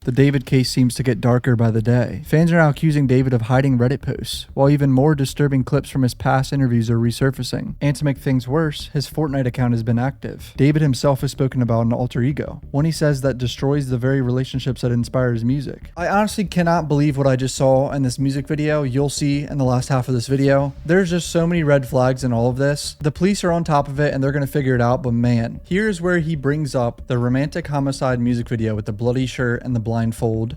The David case seems to get darker by the day. Fans are now accusing David of hiding Reddit posts, while even more disturbing clips from his past interviews are resurfacing. And to make things worse, his Fortnite account has been active. David himself has spoken about an alter ego, one he says that destroys the very relationships that inspire his music. I honestly cannot believe what I just saw in this music video. You'll see in the last half of this video. There's just so many red flags in all of this. The police are on top of it and they're going to figure it out, but man, here's where he brings up the romantic homicide music video with the bloody shirt and the blindfold.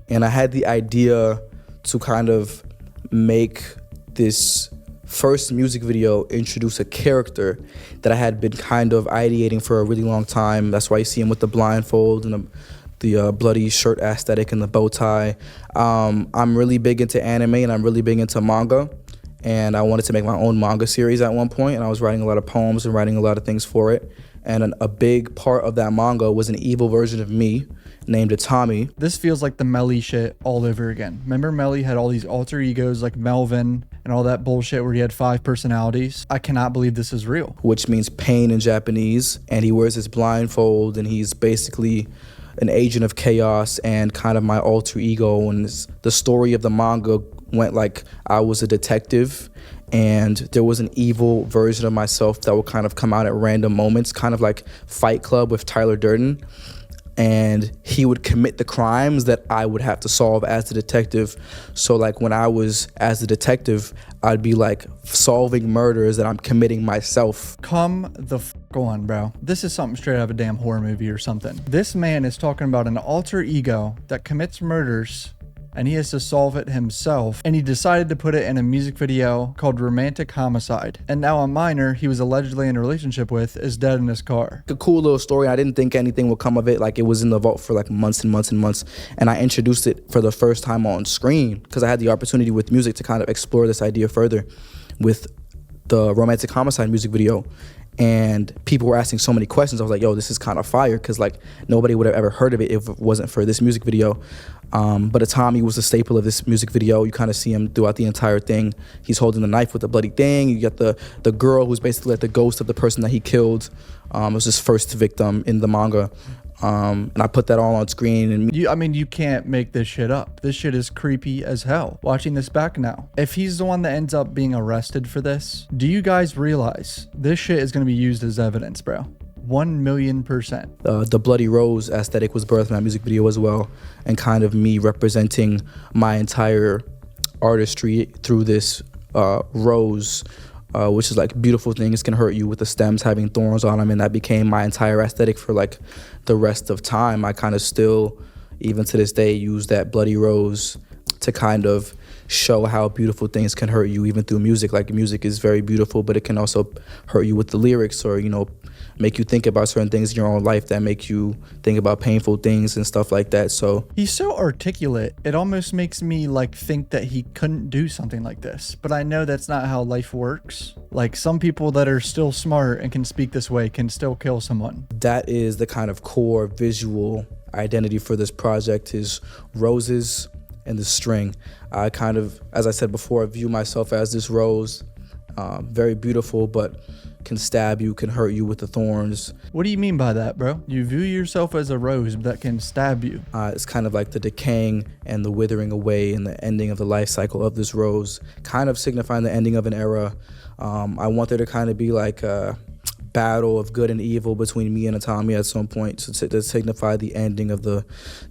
And I had the idea to kind of make this first music video introduce a character that I had been kind of ideating for a really long time. That's why you see him with the blindfold and the bloody shirt aesthetic and the bow tie. I'm really big into anime and I'm really big into manga. And I wanted to make my own manga series at one point, and I was writing a lot of poems and writing a lot of things for it. And a big part of that manga was an evil version of me named Tommy. This feels like the Melly shit all over again. Remember Melly had all these alter egos like Melvin and all that bullshit where he had 5 personalities? I cannot believe this is real. Which means pain in Japanese, and he wears his blindfold, and he's basically an agent of chaos and kind of my alter ego. And the story of the manga went like I was a detective and there was an evil version of myself that would kind of come out at random moments, kind of like Fight Club with Tyler Durden. And he would commit the crimes that I would have to solve as the detective. So like when I was as the detective, I'd be like solving murders that I'm committing myself. Come the f on, bro. This is something straight out of a damn horror movie or something. This man is talking about an alter ego that commits murders and he has to solve it himself, and he decided to put it in a music video called Romantic Homicide. And now a minor he was allegedly in a relationship with is dead in his car. A cool little story. I didn't think anything would come of it. Like, it was in the vault for like months and months and months, and I introduced it for the first time on screen because I had the opportunity with music to kind of explore this idea further with the Romantic Homicide music video. And people were asking so many questions. I was like, yo, this is kind of fire, because like nobody would have ever heard of it if it wasn't for this music video. But Tommy was a staple of this music video. You kind of see him throughout the entire thing. He's holding the knife with the bloody thing. You get the girl who's basically like the ghost of the person that he killed. It was his first victim in the manga. And I put that all on screen. And I mean, you can't make this shit up. This shit is creepy as hell. Watching this back now, if he's the one that ends up being arrested for this, do you guys realize this shit is going to be used as evidence, bro? 1,000,000%. The Bloody Rose aesthetic was birthed in that music video as well, and kind of me representing my entire artistry through this rose, which is like beautiful things can hurt you, with the stems having thorns on them, and that became my entire aesthetic for like the rest of time. I kind of still, even to this day, use that bloody rose to kind of show how beautiful things can hurt you even through music. Like, music is very beautiful, but it can also hurt you with the lyrics, or, you know, make you think about certain things in your own life that make you think about painful things and stuff like that. So he's so articulate, it almost makes me like think that he couldn't do something like this, but I know that's not how life works. Like, some people that are still smart and can speak this way can still kill someone. That is the kind of core visual identity for this project, is roses and the string. I kind of, as I said before, view myself as this rose, very beautiful, but can stab you, can hurt you with the thorns. What do you mean by that, bro? You view yourself as a rose that can stab you. It's kind of like the decaying and the withering away and the ending of the life cycle of this rose, kind of signifying the ending of an era. I want there to kind of be like a battle of good and evil between me and Tommy at some point to signify the ending of the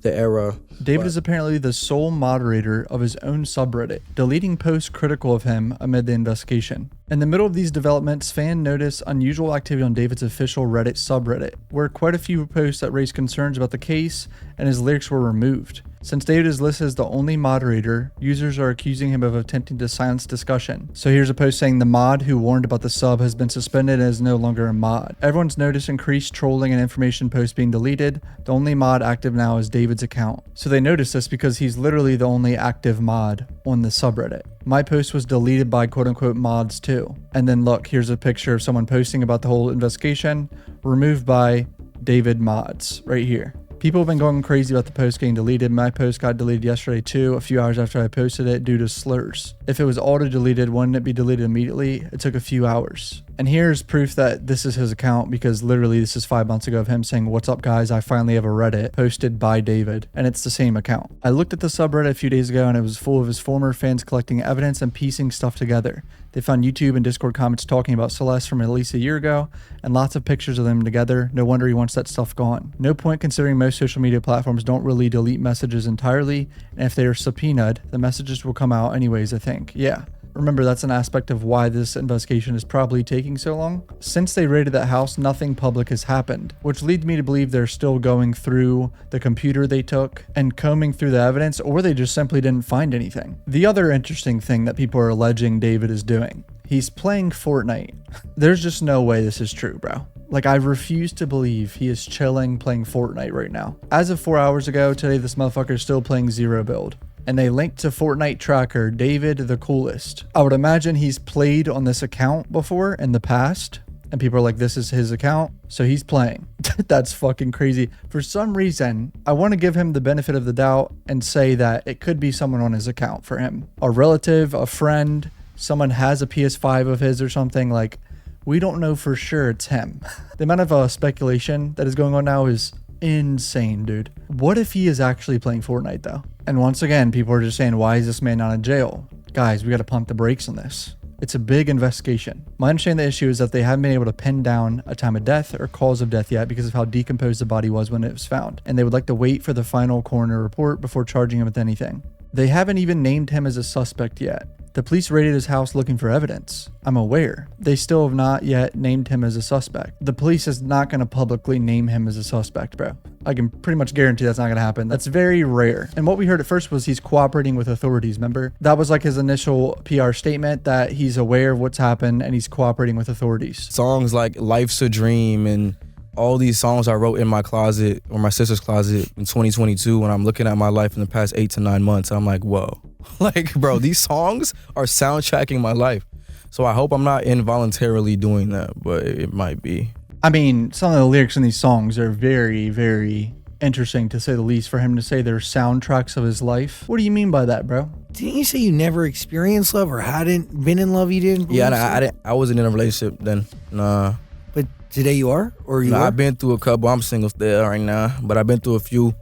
era. David is apparently the sole moderator of his own subreddit, deleting posts critical of him amid the investigation. In the middle of these developments, fans noticed unusual activity on David's official Reddit subreddit, where quite a few posts that raised concerns about the case and his lyrics were removed. Since David is listed as the only moderator, users are accusing him of attempting to silence discussion. So here's a post saying the mod who warned about the sub has been suspended and is no longer a mod. Everyone's noticed increased trolling and information posts being deleted. The only mod active now is David's account. So they noticed this because he's literally the only active mod on the subreddit. My post was deleted by quote-unquote mods too. And then look, here's a picture of someone posting about the whole investigation, removed by David mods right here. People have been going crazy about the post getting deleted. My post got deleted yesterday too, a few hours after I posted it, due to slurs. If it was auto-deleted, wouldn't it be deleted immediately? It took a few hours. And here's proof that this is his account, because literally this is 5 months ago of him saying, "What's up guys, I finally have a Reddit," posted by David, and it's the same account. I looked at the subreddit a few days ago and it was full of his former fans collecting evidence and piecing stuff together. They found YouTube and Discord comments talking about Celeste from at least a year ago, and lots of pictures of them together. No wonder he wants that stuff gone. No point, considering most social media platforms don't really delete messages entirely, and if they are subpoenaed, the messages will come out anyways, I think. Yeah. Remember, that's an aspect of why this investigation is probably taking so long. Since they raided that house, nothing public has happened, which leads me to believe they're still going through the computer they took and combing through the evidence, or they just simply didn't find anything. The other interesting thing that people are alleging David is doing, he's playing Fortnite. There's just no way this is true, bro. Like, I refuse to believe he is chilling playing Fortnite right now. As of 4 hours ago, today this motherfucker is still playing Zero Build. And they linked to Fortnite tracker, David the Coolest. I would imagine he's played on this account before in the past, and people are like, this is his account, so he's playing. That's fucking crazy. For some reason, I want to give him the benefit of the doubt and say that it could be someone on his account for him. A relative, a friend, someone has a PS5 of his or something. Like, we don't know for sure it's him. The amount of speculation that is going on now is insane, dude. What if he is actually playing Fortnite though? And once again, people are just saying, why is this man not in jail? Guys, we got to pump the brakes on this. It's a big investigation. My understanding of the issue is that they haven't been able to pin down a time of death or cause of death yet because of how decomposed the body was when it was found. And they would like to wait for the final coroner report before charging him with anything. They haven't even named him as a suspect yet. The police raided his house looking for evidence. I'm aware. They still have not yet named him as a suspect. The police is not going to publicly name him as a suspect, bro. I can pretty much guarantee that's not going to happen. That's very rare. And what we heard at first was he's cooperating with authorities, remember? That was like his initial PR statement, that he's aware of what's happened and he's cooperating with authorities. Songs like Life's a Dream and all these songs I wrote in my closet or my sister's closet in 2022, when I'm looking at my life in the past 8 to 9 months, I'm like, whoa. Like, bro, these songs are soundtracking my life. So I hope I'm not involuntarily doing that, but it might be. I mean, some of the lyrics in these songs are very, very interesting, to say the least, for him to say they're soundtracks of his life. What do you mean by that, bro? Didn't you say you never experienced love or hadn't been in love? You didn't? Yeah, I wasn't in a relationship then. Nah. But today you are? Or you are? I've been through a couple. I'm single there right now, but I've been through a few.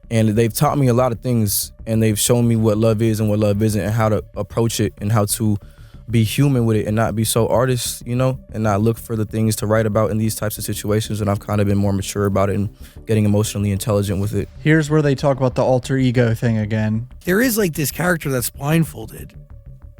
And they've taught me a lot of things, and they've shown me what love is and what love isn't, and how to approach it, and how to be human with it and not be so artist, you know, and not look for the things to write about in these types of situations. And I've kind of been more mature about it and getting emotionally intelligent with it. Here's where they talk about the alter ego thing again. There is like this character that's blindfolded.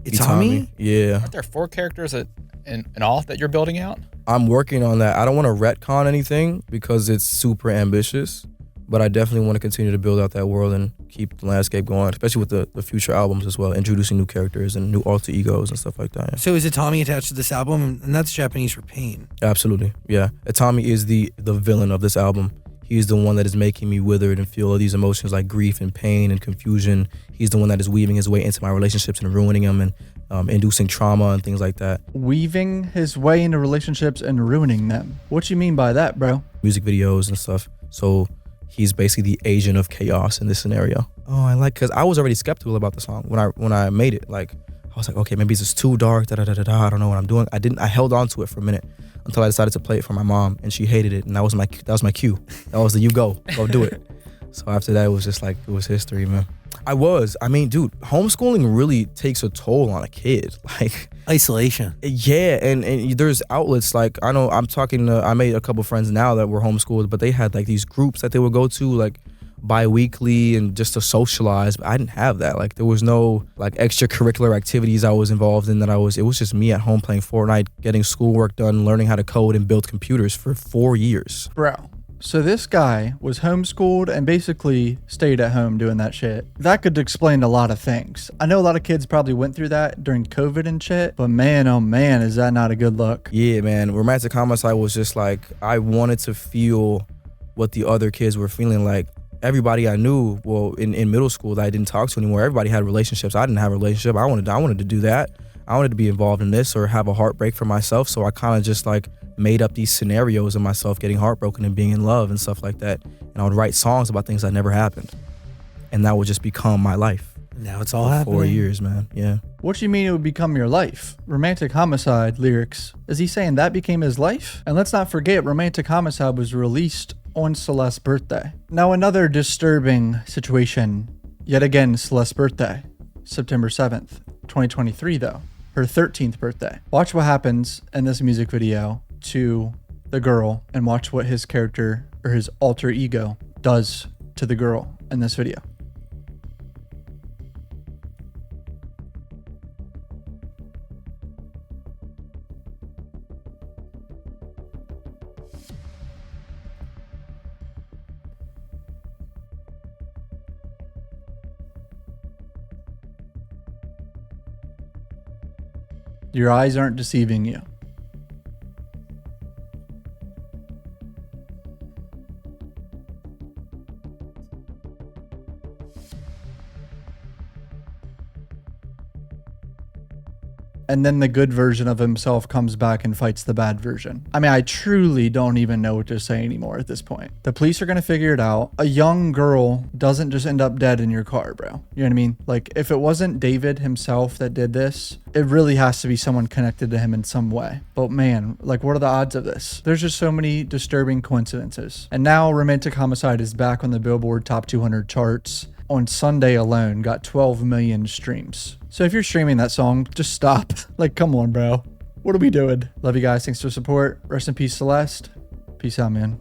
It's Tommy? Yeah. Aren't there 4 characters in all that you're building out? I'm working on that. I don't want to retcon anything because it's super ambitious. But I definitely want to continue to build out that world and keep the landscape going, especially with the future albums as well, introducing new characters and new alter egos and stuff like that. Yeah. So is it Tommy attached to this album? And that's Japanese for pain. Absolutely, yeah. Tommy is the villain of this album. He's the one that is making me withered and feel all these emotions like grief and pain and confusion. He's the one that is weaving his way into my relationships and ruining them and inducing trauma and things like that. Weaving his way into relationships and ruining them. What you mean by that, bro? Music videos and stuff. So he's basically the agent of chaos in this scenario. Oh, because I was already skeptical about the song when I made it. Like, I was like, okay, maybe it's just too dark, I don't know what I'm doing. I held on to it for a minute until I decided to play it for my mom, and she hated it, and that was my cue. That was the you go do it. So after that, it was just like, it was history, man. I mean, dude, homeschooling really takes a toll on a kid. Like, isolation. Yeah, and there's outlets like, I know I made a couple friends now that were homeschooled, but they had like these groups that they would go to like bi-weekly and just to socialize. But I didn't have that. Like, there was no like extracurricular activities I was involved in it was just me at home playing Fortnite, getting schoolwork done, learning how to code and build computers for 4 years. Bro. So this guy was homeschooled and basically stayed at home doing that shit. That could explain a lot of things. I know a lot of kids probably went through that during COVID and shit, but man, oh man, is that not a good look? Yeah, man. Romantic homicide was just like, I wanted to feel what the other kids were feeling like. Everybody I knew, well, in middle school that I didn't talk to anymore, everybody had relationships. I didn't have a relationship. I wanted to do that. I wanted to be involved in this or have a heartbreak for myself. So I kind of just like made up these scenarios of myself getting heartbroken and being in love and stuff like that. And I would write songs about things that never happened. And that would just become my life. Now it's all happening. 4 years, man. Yeah. What do you mean it would become your life? Romantic Homicide lyrics. Is he saying that became his life? And let's not forget, Romantic Homicide was released on Celeste's birthday. Now another disturbing situation. Yet again, Celeste's birthday. September 7th, 2023 though. Her 13th birthday. Watch what happens in this music video to the girl and watch what his character or his alter ego does to the girl in this video. Your eyes aren't deceiving you. And then the good version of himself comes back and fights the bad version. I mean, I truly don't even know what to say anymore at this point. The police are going to figure it out. A young girl doesn't just end up dead in your car, bro. You know what I mean? Like, if it wasn't David himself that did this, it really has to be someone connected to him in some way. But man, like, what are the odds of this? There's just so many disturbing coincidences. And now Romantic Homicide is back on the Billboard Top 200 charts. On Sunday alone, got 12 million streams. So if you're streaming that song, just stop. Like, come on, bro. What are we doing? Love you guys. Thanks for the support. Rest in peace, Celeste. Peace out, man.